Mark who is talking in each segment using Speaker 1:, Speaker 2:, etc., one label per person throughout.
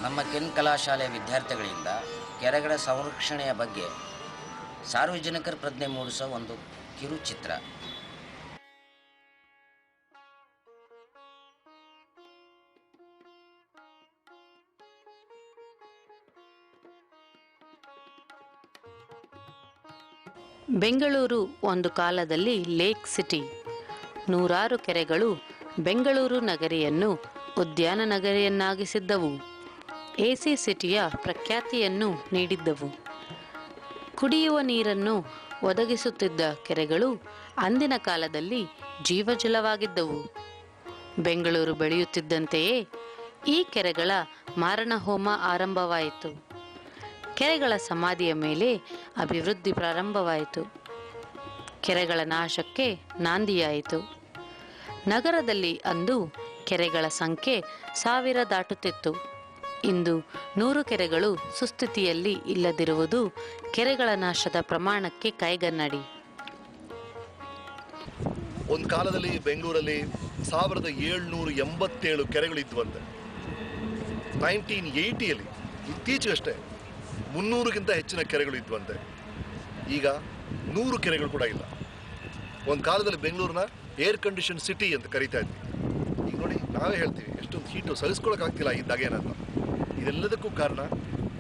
Speaker 1: ನಮ್ಮ ಕೆನ್ ಕಲಾಶಾಲೆಯ ವಿದ್ಯಾರ್ಥಿಗಳಿಂದ ಕೆರೆಗಳ ಸಂರಕ್ಷಣೆಯ ಬಗ್ಗೆ ಸಾರ್ವಜನಿಕರ ಪ್ರಜ್ಞೆ ಮೂಡಿಸೋ ಒಂದು ಕಿರುಚಿತ್ರ.
Speaker 2: ಬೆಂಗಳೂರು ಒಂದು ಕಾಲದಲ್ಲಿ ಲೇಕ್ ಸಿಟಿ. ನೂರಾರು ಕೆರೆಗಳು ಬೆಂಗಳೂರು ನಗರಿಯನ್ನು ಉದ್ಯಾನ ನಗರಿಯನ್ನಾಗಿಸಿದ್ದವು. ಎಸಿ ಸಿಟಿಯ ಪ್ರಖ್ಯಾತಿಯನ್ನು ನೀಡಿದ್ದವು. ಕುಡಿಯುವ ನೀರನ್ನು ಒದಗಿಸುತ್ತಿದ್ದ ಕೆರೆಗಳು ಅಂದಿನ ಕಾಲದಲ್ಲಿ ಜೀವಜಲವಾಗಿದ್ದವು. ಬೆಂಗಳೂರು ಬೆಳೆಯುತ್ತಿದ್ದಂತೆಯೇ ಈ ಕೆರೆಗಳ ಮಾರಣಹೋಮ ಆರಂಭವಾಯಿತು. ಕೆರೆಗಳ ಸಮಾಧಿಯ ಮೇಲೆ ಅಭಿವೃದ್ಧಿ ಪ್ರಾರಂಭವಾಯಿತು. ಕೆರೆಗಳ ನಾಶಕ್ಕೆ ನಾಂದಿಯಾಯಿತು. ನಗರದಲ್ಲಿ ಅಂದು ಕೆರೆಗಳ ಸಂಖ್ಯೆ 1000 ದಾಟುತ್ತಿತ್ತು. ಇಂದು 100 ಕೆರೆಗಳು ಸುಸ್ಥಿತಿಯಲ್ಲಿ ಇಲ್ಲದಿರುವುದು ಕೆರೆಗಳ ನಾಶದ ಪ್ರಮಾಣಕ್ಕೆ ಕೈಗನ್ನಡಿ.
Speaker 3: ಒಂದು ಕಾಲದಲ್ಲಿ ಬೆಂಗಳೂರಲ್ಲಿ 1787 ಕೆರೆಗಳಿದ್ವಂತೆ. 1980ಯಲ್ಲಿ ಇತ್ತೀಚೆಗಷ್ಟೇ 300ಗಿಂತ ಹೆಚ್ಚಿನ ಕೆರೆಗಳು ಇದ್ವಂತೆ. ಈಗ 100 ಕೆರೆಗಳು ಕೂಡ ಇಲ್ಲ. ಒಂದು ಕಾಲದಲ್ಲಿ ಬೆಂಗಳೂರನ್ನ ಏರ್ ಕಂಡೀಷನ್ ಸಿಟಿ ಅಂತ ಕರೀತಾ ಇದ್ವಿ. ಈಗ ನೋಡಿ, ನಾವೇ ಹೇಳ್ತೀವಿ ಎಷ್ಟೊಂದು ಹೀಟು ಸಹಿಸ್ಕೊಳಕ್ಕಾಗ್ತಿಲ್ಲ ಈ ಧಗೆನಂತ. ಇದೆಲ್ಲದಕ್ಕೂ ಕಾರಣ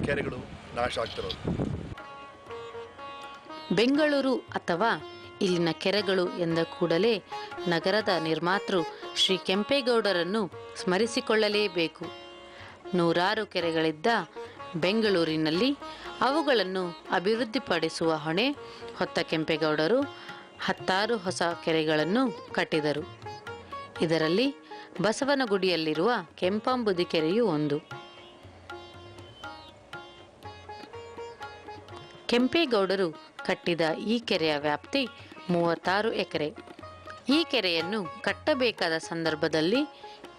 Speaker 3: ಕೆರೆಗಳು ನಾಶ ಆಗ್ತಿರೋದು.
Speaker 2: ಬೆಂಗಳೂರು ಅಥವಾ ಇಲ್ಲಿನ ಕೆರೆಗಳು ಎಂದ ಕೂಡಲೇ ನಗರದ ನಿರ್ಮಾತೃ ಶ್ರೀ ಕೆಂಪೇಗೌಡರನ್ನು ಸ್ಮರಿಸಿಕೊಳ್ಳಲೇಬೇಕು. ನೂರಾರು ಕೆರೆಗಳಿದ್ದ ಬೆಂಗಳೂರಿನಲ್ಲಿ ಅವುಗಳನ್ನು ಅಭಿವೃದ್ಧಿಪಡಿಸುವ ಹೊಣೆ ಹೊತ್ತ ಕೆಂಪೇಗೌಡರು 10 ಹೊಸ ಕೆರೆಗಳನ್ನು ಕಟ್ಟಿದರು. ಇದರಲ್ಲಿ ಬಸವನಗುಡಿಯಲ್ಲಿರುವ ಕೆಂಪಾಂಬುದಿ ಕೆರೆಯೂ ಒಂದು. ಕೆಂಪೇಗೌಡರು ಕಟ್ಟಿದ ಈ ಕೆರೆಯ ವ್ಯಾಪ್ತಿ 36 ಎಕರೆ. ಈ ಕೆರೆಯನ್ನು ಕಟ್ಟಬೇಕಾದ ಸಂದರ್ಭದಲ್ಲಿ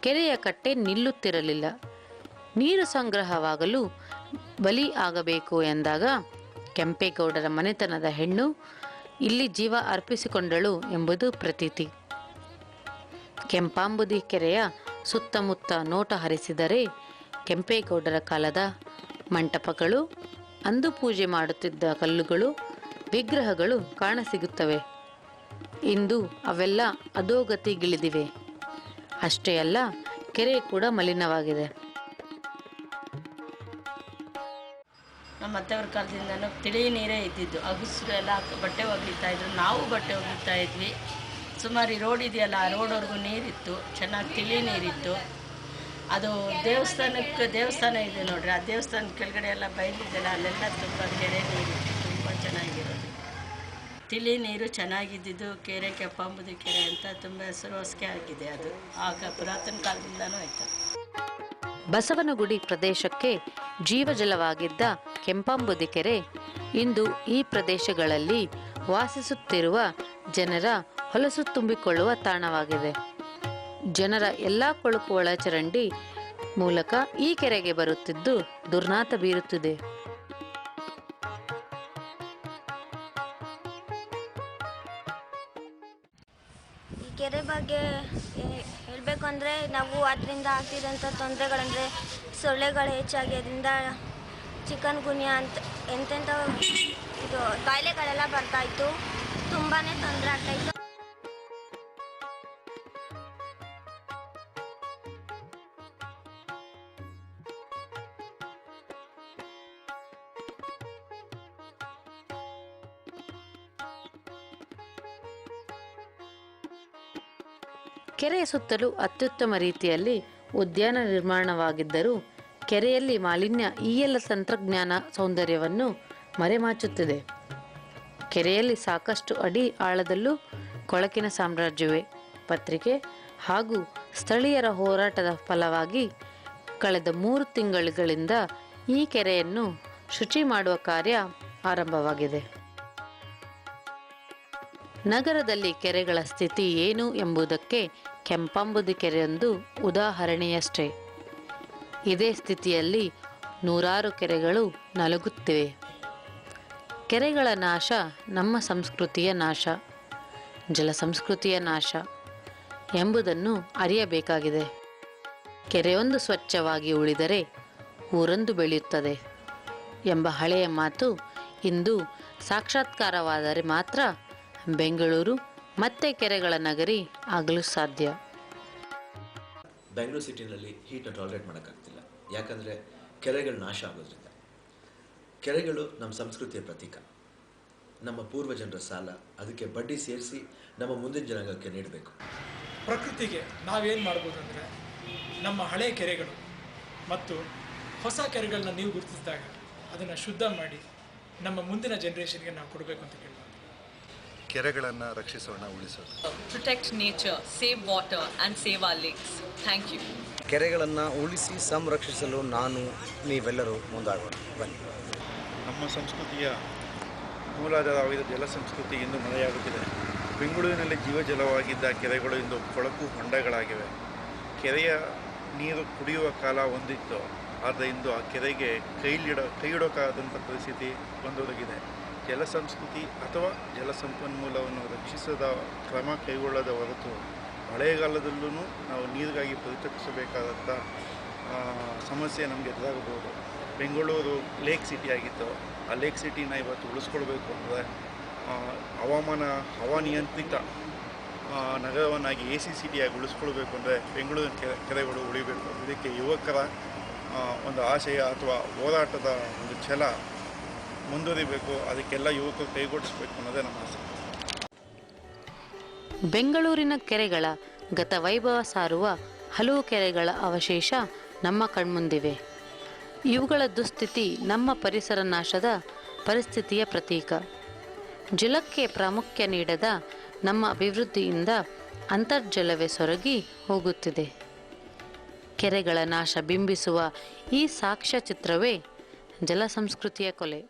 Speaker 2: ಕೆರೆಯ ಕಟ್ಟೆ ನಿಲ್ಲುತ್ತಿರಲಿಲ್ಲ. ನೀರು ಸಂಗ್ರಹವಾಗಲು ಬಲಿ ಆಗಬೇಕು ಎಂದಾಗ ಕೆಂಪೇಗೌಡರ ಮನೆತನದ ಹೆಣ್ಣು ಇಲ್ಲಿ ಜೀವ ಅರ್ಪಿಸಿಕೊಂಡಳು ಎಂಬುದು ಪ್ರತೀತಿ. ಕೆಂಪಾಂಬುದಿ ಕೆರೆಯ ಸುತ್ತಮುತ್ತ ನೋಟ ಹರಿಸಿದರೆ ಕೆಂಪೇಗೌಡರ ಕಾಲದ ಮಂಟಪಗಳು, ಅಂದು ಪೂಜೆ ಮಾಡುತ್ತಿದ್ದ ಕಲ್ಲುಗಳು, ವಿಗ್ರಹಗಳು ಕಾಣಸಿಗುತ್ತವೆ. ಇಂದು ಅವೆಲ್ಲ ಅಧೋಗತಿಗಿಳಿದಿವೆ. ಅಷ್ಟೇ ಅಲ್ಲ, ಕೆರೆ ಕೂಡ ಮಲಿನವಾಗಿದೆ.
Speaker 4: ನಮ್ಮ ಅತ್ತೆಯವ್ರ ಕಾಲದಿಂದನೂ ತಿಳಿ ನೀರೇ ಇದ್ದಿದ್ದು. ಅಗಸರು ಎಲ್ಲ ಬಟ್ಟೆ ಒಗಿತಾ ಇದ್ರು, ನಾವು ಬಟ್ಟೆ ಒಗಿತಾ ಇದ್ವಿ. ಸುಮಾರು ರೋಡ್ ಇದೆಯಲ್ಲ, ಆ ರೋಡ್ವರೆಗೂ ನೀರಿತ್ತು, ಚೆನ್ನಾಗಿ ತಿಳಿ ನೀರಿತ್ತು. ಅದು ದೇವಸ್ಥಾನ ಇದೆ ನೋಡ್ರಿ, ಆ ದೇವಸ್ಥಾನದ ಕೆಳಗಡೆ ಎಲ್ಲ ಬಯಲಿದೆಯಲ್ಲ, ಅಲ್ಲೆಲ್ಲ ತುಂಬ ಕೆರೆ ನೀರಿತ್ತು, ತುಂಬ ಚೆನ್ನಾಗಿರೋದು. ತಿಳಿ ನೀರು ಚೆನ್ನಾಗಿದ್ದಿದ್ದು ಕೆರೆ ಕೆಂಪಾಂಬುದಿ ಕೆರೆ ಅಂತ ತುಂಬ ಹೆಸರುವಾಸಿ ಆಗಿದೆ. ಅದು ಆಗ ಪುರಾತನ ಕಾಲದಿಂದನೂ ಆಯ್ತು.
Speaker 2: ಬಸವನಗುಡಿ ಪ್ರದೇಶಕ್ಕೆ ಜೀವಜಲವಾಗಿದ್ದ ಕೆಂಪಾಂಬುದಿ ಕೆರೆ ಇಂದು ಈ ಪ್ರದೇಶಗಳಲ್ಲಿ ವಾಸಿಸುತ್ತಿರುವ ಜನರ ಹೊಲಸು ತುಂಬಿಕೊಳ್ಳುವ ತಾಣವಾಗಿದೆ. ಜನರ ಎಲ್ಲ ಕೊಳಕು ಒಳಚರಂಡಿ ಮೂಲಕ ಈ ಕೆರೆಗೆ ಬರುತ್ತಿದ್ದು ದುರ್ನಾತ ಬೀರುತ್ತಿದೆ.
Speaker 5: ಈ ಕೆರೆ ಬಗ್ಗೆ ಹೇಳಬೇಕು ಅಂದರೆ, ನಾವು ಅದರಿಂದ ಆಗ್ತಿರೋಂಥ ತೊಂದರೆಗಳಂದರೆ ಸೊಳ್ಳೆಗಳು ಹೆಚ್ಚಾಗಿ ಅದರಿಂದ ಚಿಕನ್ ಗುನ್ಯಾ ಅಂತ ಎಂತೆಂಥ ಇದು ಕಾಯಿಲೆಗಳೆಲ್ಲ ಬರ್ತಾಯಿತ್ತು. ತುಂಬಾ ತೊಂದರೆ ಆಗ್ತಾಯಿತ್ತು.
Speaker 2: ಕೆರೆಯ ಸುತ್ತಲೂ ಅತ್ಯುತ್ತಮ ರೀತಿಯಲ್ಲಿ ಉದ್ಯಾನ ನಿರ್ಮಾಣವಾಗಿದ್ದರೂ ಕೆರೆಯಲ್ಲಿ ಮಾಲಿನ್ಯ ಈ ಎಲ್ಲ ತಂತ್ರಜ್ಞಾನ ಸೌಂದರ್ಯವನ್ನು ಮರೆಮಾಚುತ್ತಿದೆ. ಕೆರೆಯಲ್ಲಿ ಸಾಕಷ್ಟು ಅಡಿ ಆಳದಲ್ಲೂ ಕೊಳಕಿನ ಸಾಮ್ರಾಜ್ಯವೇ. ಪತ್ರಿಕೆ ಹಾಗೂ ಸ್ಥಳೀಯರ ಹೋರಾಟದ ಫಲವಾಗಿ ಕಳೆದ 3 ತಿಂಗಳುಗಳಿಂದ ಈ ಕೆರೆಯನ್ನು ಶುಚಿ ಮಾಡುವ ಕಾರ್ಯ ಆರಂಭವಾಗಿದೆ. ನಗರದಲ್ಲಿ ಕೆರೆಗಳ ಸ್ಥಿತಿ ಏನು ಎಂಬುದಕ್ಕೆ ಕೆಂಪಾಂಬುದಿ ಕೆರೆಯೊಂದು ಉದಾಹರಣೆಯಷ್ಟೇ. ಇದೇ ಸ್ಥಿತಿಯಲ್ಲಿ ನೂರಾರು ಕೆರೆಗಳು ನಲುಗುತ್ತಿವೆ. ಕೆರೆಗಳ ನಾಶ ನಮ್ಮ ಸಂಸ್ಕೃತಿಯ ನಾಶ, ಜಲ ಸಂಸ್ಕೃತಿಯ ನಾಶ ಎಂಬುದನ್ನು ಅರಿಯಬೇಕಾಗಿದೆ. ಕೆರೆಯೊಂದು ಸ್ವಚ್ಛವಾಗಿ ಉಳಿದರೆ ಊರಂದು ಬೆಳೆಯುತ್ತದೆ ಎಂಬ ಹಳೆಯ ಮಾತು ಇಂದು ಸಾಕ್ಷಾತ್ಕಾರವಾದರೆ ಮಾತ್ರ ಬೆಂಗಳೂರು ಮತ್ತೆ ಕೆರೆಗಳ ನಗರಿ ಆಗಲು ಸಾಧ್ಯ.
Speaker 6: ಬೆಂಗಳೂರು ಸಿಟಿನಲ್ಲಿ ಹೀಟ್ನ ಟಾಲರೇಟ್ ಮಾಡೋಕ್ಕಾಗ್ತಿಲ್ಲ. ಯಾಕಂದರೆ ಕೆರೆಗಳು ನಾಶ ಆಗೋದ್ರಿಂದ. ಕೆರೆಗಳು ನಮ್ಮ ಸಂಸ್ಕೃತಿಯ ಪ್ರತೀಕ. ನಮ್ಮ ಪೂರ್ವಜನರ ಸಾಲ, ಅದಕ್ಕೆ ಬಡ್ಡಿ ಸೇರಿಸಿ ನಮ್ಮ ಮುಂದಿನ ಜನಾಂಗಕ್ಕೆ ನೀಡಬೇಕು.
Speaker 7: ಪ್ರಕೃತಿಗೆ ನಾವೇನು ಮಾಡ್ಬೋದು ಅಂದರೆ, ನಮ್ಮ ಹಳೆಯ ಕೆರೆಗಳು ಮತ್ತು ಹೊಸ ಕೆರೆಗಳನ್ನ ನೀವು ಗುರುತಿಸಿದಾಗ ಅದನ್ನು ಶುದ್ಧ ಮಾಡಿ ನಮ್ಮ ಮುಂದಿನ ಜನ್ರೇಷನ್ಗೆ ನಾವು ಕೊಡಬೇಕು ಅಂತ ಕೇಳ್ಬೋದು.
Speaker 3: ಕೆರೆಗಳನ್ನು ರಕ್ಷಿಸೋಣ, ಉಳಿಸೋಣ.
Speaker 8: Protect nature, save water and save our lakes. Thank you.
Speaker 9: ಕೆರೆಗಳನ್ನು ಉಳಿಸಿ ಸಂರಕ್ಷಿಸಲು ನೀವೆಲ್ಲರೂ ಮುಂದಾಗೋಣ. ಬನ್ನಿ.
Speaker 10: ನಮ್ಮ ಸಂಸ್ಕೃತಿಯ ಮೂಲಾಧಾರವಾಗಿದ್ದ ಜಲ ಸಂಸ್ಕೃತಿ ಇಂದು ಮರೆಯಾಗುತ್ತಿದೆ. ಬೆಂಗಳೂರಿನಲ್ಲಿ ಜೀವಜಲವಾಗಿದ್ದ ಕೆರೆಗಳು ಇಂದು ಕೊಳಕು ಹೊಂಡಗಳಾಗಿವೆ. ಕೆರೆಯ ನೀರು ಕುಡಿಯುವ ಕಾಲ ಒಂದಿತ್ತು, ಆದರೆ ಇಂದು ಆ ಕೆರೆಗೆ ಕೈಯಿಡೋಕ್ಕಾದಂಥ ಪರಿಸ್ಥಿತಿ ಒಂದೊದಗಿದೆ. ಜಲ ಸಂಸ್ಕೃತಿ ಅಥವಾ ಜಲ ಸಂಪನ್ಮೂಲವನ್ನು ರಕ್ಷಿಸದ ಕ್ರಮ ಕೈಗೊಳ್ಳದ ಹೊರತು ಮಳೆಗಾಲದಲ್ಲೂ ನಾವು ನೀರಿಗಾಗಿ ಪರಿತಪಿಸಬೇಕಾದಂಥ ಸಮಸ್ಯೆ ನಮಗೆ ಎದುರಾಗಬಹುದು. ಬೆಂಗಳೂರು ಲೇಕ್ ಸಿಟಿ ಆಗಿತ್ತು. ಆ ಲೇಕ್ ಸಿಟಿನ ಇವತ್ತು ಉಳಿಸ್ಕೊಳ್ಬೇಕು ಅಂದರೆ ಹವಾನಿಯಂತ್ರಿತ ನಗರವನ್ನಾಗಿ AC ಸಿಟಿಯಾಗಿ ಉಳಿಸ್ಕೊಳ್ಬೇಕು ಅಂದರೆ ಬೆಂಗಳೂರಿನ ಕೆರೆಗಳು ಉಳಿಬೇಕು. ಇದಕ್ಕೆ ಯುವಕರ ಒಂದು ಆಶಯ ಅಥವಾ ಹೋರಾಟದ ಒಂದು ಛಲ ಮುಂದುವರಿಬೇಕು. ಅದಕ್ಕೆಲ್ಲ ಯುವಕರು ಕೈಗೂಡಿಸಬೇಕು ಅನ್ನೋದೇ ನಮ್ಮ ಆಸೆ.
Speaker 2: ಬೆಂಗಳೂರಿನ ಕೆರೆಗಳ ಗತವೈಭವ ಸಾರುವ ಹಲವು ಕೆರೆಗಳ ಅವಶೇಷ ನಮ್ಮ ಕಣ್ಮುಂದಿವೆ. ಇವುಗಳ ದುಸ್ಥಿತಿ ನಮ್ಮ ಪರಿಸರ ನಾಶದ ಪರಿಸ್ಥಿತಿಯ ಪ್ರತೀಕ. ಜಲಕ್ಕೆ ಪ್ರಾಮುಖ್ಯ ನೀಡದ ನಮ್ಮ ಅಭಿವೃದ್ಧಿಯಿಂದ ಅಂತರ್ಜಲವೇ ಸೊರಗಿ ಹೋಗುತ್ತಿದೆ. ಕೆರೆಗಳ ನಾಶ ಬಿಂಬಿಸುವ ಈ ಸಾಕ್ಷ್ಯ ಚಿತ್ರವೇ ಜಲ ಸಂಸ್ಕೃತಿಯ ಕೊಲೆ.